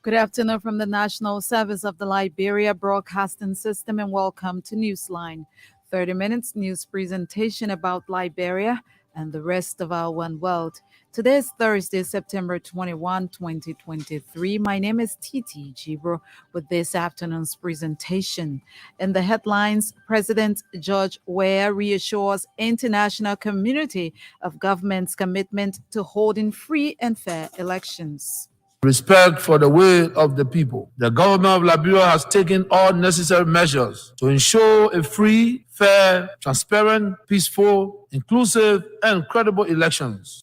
Good afternoon from the National Service of the Liberia Broadcasting System and welcome to Newsline. 30 minutes news presentation about Liberia and the rest of our one world. Today is Thursday, September 21, 2023. My name is Titi Jibro with this afternoon's presentation. In the headlines, President George Weah reassures international community of government's commitment to holding free and fair elections. Respect for the will of the people. The government of Liberia has taken all necessary measures to ensure a free, fair, transparent, peaceful, inclusive, and credible elections.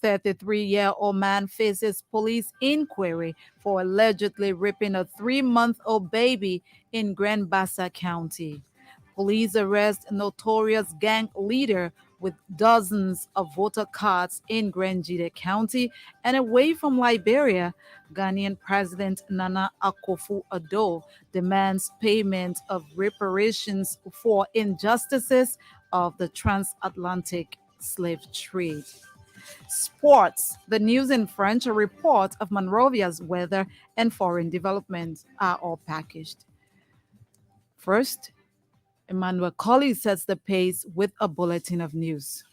33-year-old man faces police inquiry for allegedly raping a 3-month-old baby in Grand Bassa County. Police arrest notorious gang leader with dozens of voter cards in Grand Jide County. And away from Liberia, Ghanaian President Nana Akufo-Addo demands payment of reparations for injustices of the transatlantic slave trade. Sports, the news in French, a report of Monrovia's weather and foreign development are all packaged. First, Emmanuel Colley sets the pace with a bulletin of news.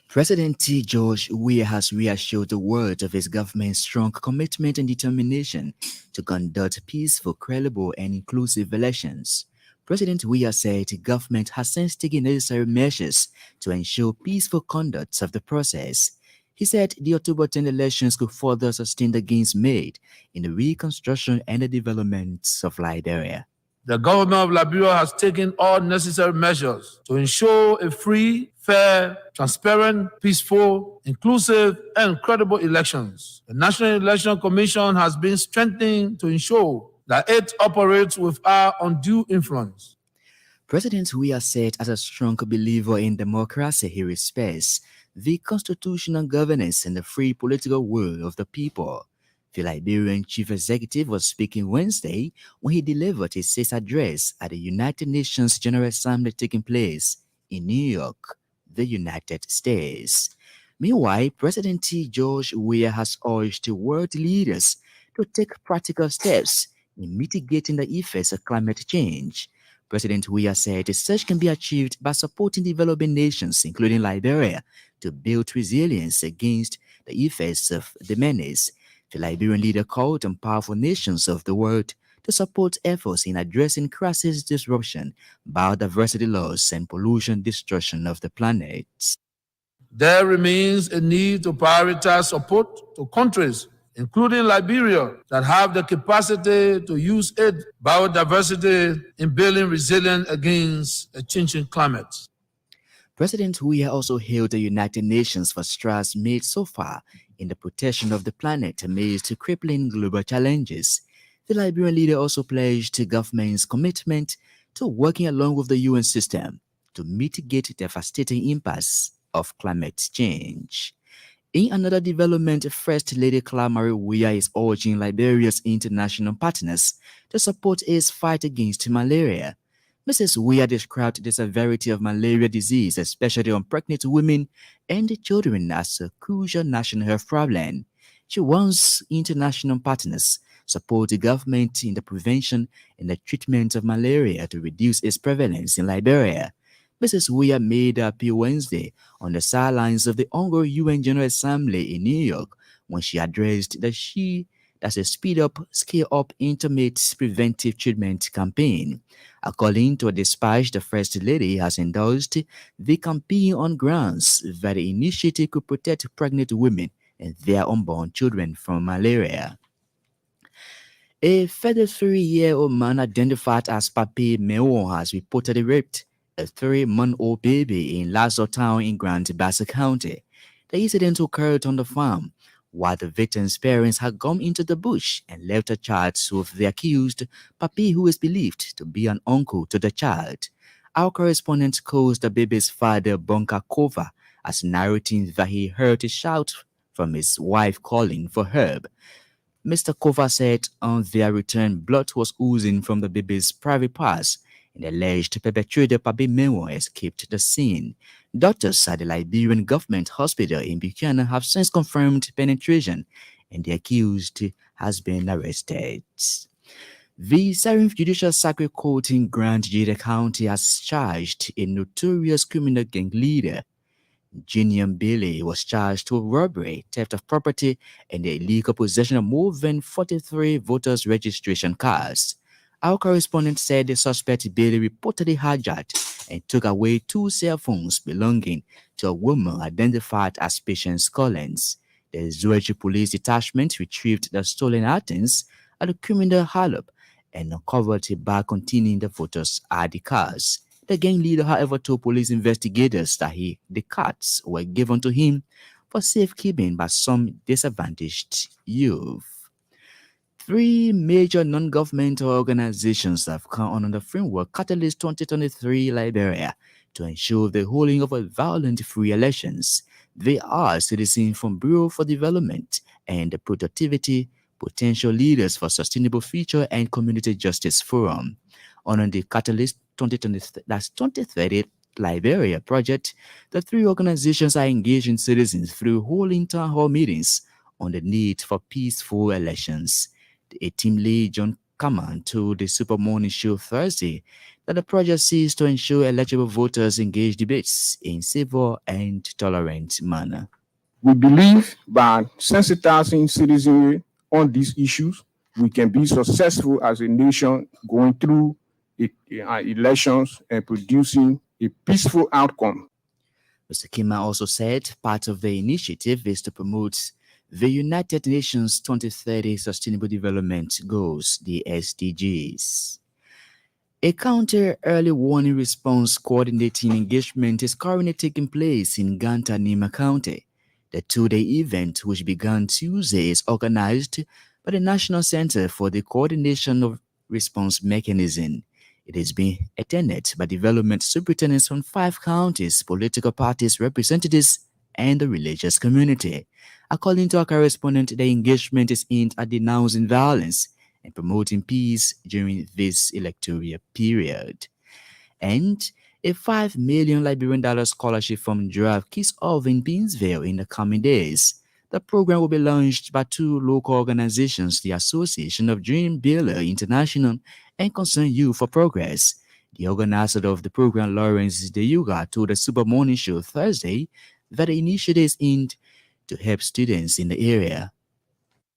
President George Weah has reassured the world of his government's strong commitment and determination to conduct peaceful, credible, and inclusive elections. President Weah said the government has since taken necessary measures to ensure peaceful conduct of the process. He said the October 10 elections could further sustain the gains made in the reconstruction and the development of Liberia. The government of Liberia has taken all necessary measures to ensure a free, fair, transparent, peaceful, inclusive, and credible elections. The National Election Commission has been strengthened to ensure that it operates without undue influence. President Weah said as a strong believer in democracy, he respects the constitutional governance and the free political will of the people. The Liberian chief executive was speaking Wednesday when he delivered his sixth address at the United Nations General Assembly taking place in New York, the United States. Meanwhile, President George Weah has urged world leaders to take practical steps in mitigating the effects of climate change. President Weah said such can be achieved by supporting developing nations, including Liberia, to build resilience against the effects of the menace. The Liberian leader called on powerful nations of the world to support efforts in addressing crisis disruption, biodiversity loss, and pollution destruction of the planet. There remains a need to prioritize support to countries, including Liberia, that have the capacity to use its biodiversity in building resilience against a changing climate. President Weah also hailed the United Nations for strides made so far in the protection of the planet amidst crippling global challenges. The Liberian leader also pledged the government's commitment to working along with the UN system to mitigate the devastating impacts of climate change. In another development, First Lady Claire Weah is urging Liberia's international partners to support its fight against malaria. Mrs. Weah described the severity of malaria disease, especially on pregnant women and children, as a crucial national health problem. She wants international partners support the government in the prevention and the treatment of malaria to reduce its prevalence in Liberia. Mrs. Weah made her appeal Wednesday on the sidelines of the ongoing UN General Assembly in New York when she addressed a speed-up, scale-up intimate preventive treatment campaign. According to a dispatch, the First Lady has endorsed the campaign on grounds that the initiative could protect pregnant women and their unborn children from malaria. A 33-year-old man identified as Papi Mewo has reportedly raped a 3-month-old baby in Lazo Town in Grand Bassa County. The incident occurred on the farm, while the victim's parents had gone into the bush and left the child with the accused, Papi, who is believed to be an uncle to the child. Our correspondent calls the baby's father, Bonka Kova, as narrating that he heard a shout from his wife calling for help. Mr. Kova said on their return, blood was oozing from the baby's private parts, and alleged perpetrator Papi Mewo escaped the scene. Doctors at the Liberian Government Hospital in Buchanan have since confirmed penetration, and the accused has been arrested. The Sarin Judicial Circuit Court in Grand Jeda County has charged a notorious criminal gang leader. Junior Billy was charged with robbery, theft of property, and the illegal possession of more than 43 voters' registration cards. Our correspondent said the suspect Billy reportedly hijacked and took away 2 cell phones belonging to a woman identified as Patience Collins. The Zoology Police Detachment retrieved the stolen items at the criminal hallop and uncovered a bag containing the voters' ID cards. The gang leader, however, told police investigators that the cards were given to him for safekeeping by some disadvantaged youth. 3 major non-governmental organizations have come on the framework Catalyst 2023 Liberia to ensure the holding of a violent-free elections. They are Citizens from Bureau for Development and the Productivity Potential Leaders for Sustainable Future and Community Justice Forum. On the Catalyst 2030 Liberia project, the 3 organizations are engaging citizens through holding town hall meetings on the need for peaceful elections. A team lead, John Kaman, told the Super Morning Show Thursday that the project seeks to ensure eligible voters engage debates in civil and tolerant manner. We believe by sensitizing citizenry on these issues, we can be successful as a nation going through elections and producing a peaceful outcome. Mr. Kima also said part of the initiative is to promote the United Nations 2030 Sustainable Development Goals, the SDGs. A counter early warning response coordinating engagement is currently taking place in Ganta Nima County. The 2-day event, which began Tuesday, is organized by the National Center for the Coordination of Response Mechanism. It is being attended by development superintendents from 5 counties, political parties, representatives, and the religious community. According to our correspondent, the engagement is aimed at denouncing violence and promoting peace during this electoral period. And a $5 million Liberian scholarship from Giraffe kicks off in Pinsville in the coming days. The program will be launched by 2 local organizations, the Association of Dream Builder International and Concerned Youth for Progress. The organizer of the program, Lawrence DeYuga, told the Super Morning Show Thursday that the initiative is aimed to help students in the area.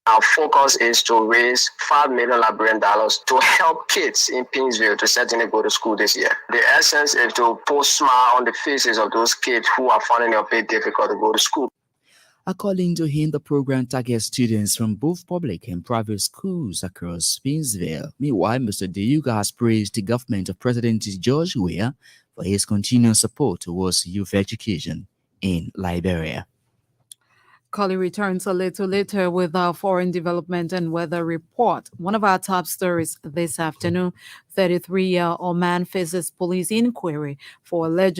Our focus is to raise $5 million Liberian to help kids in Pinsville to certainly go to school this year. The essence is to put a smile on the faces of those kids who are finding it a bit difficult to go to school. According to him, the program targets students from both public and private schools across Pinsville. Meanwhile, Mr. DeYuga has praised the government of President George Weah for his continued support towards youth education in Liberia. Collie returns a little later with our foreign development and weather report. One of our top stories this afternoon, 33-year-old man faces police inquiry for alleged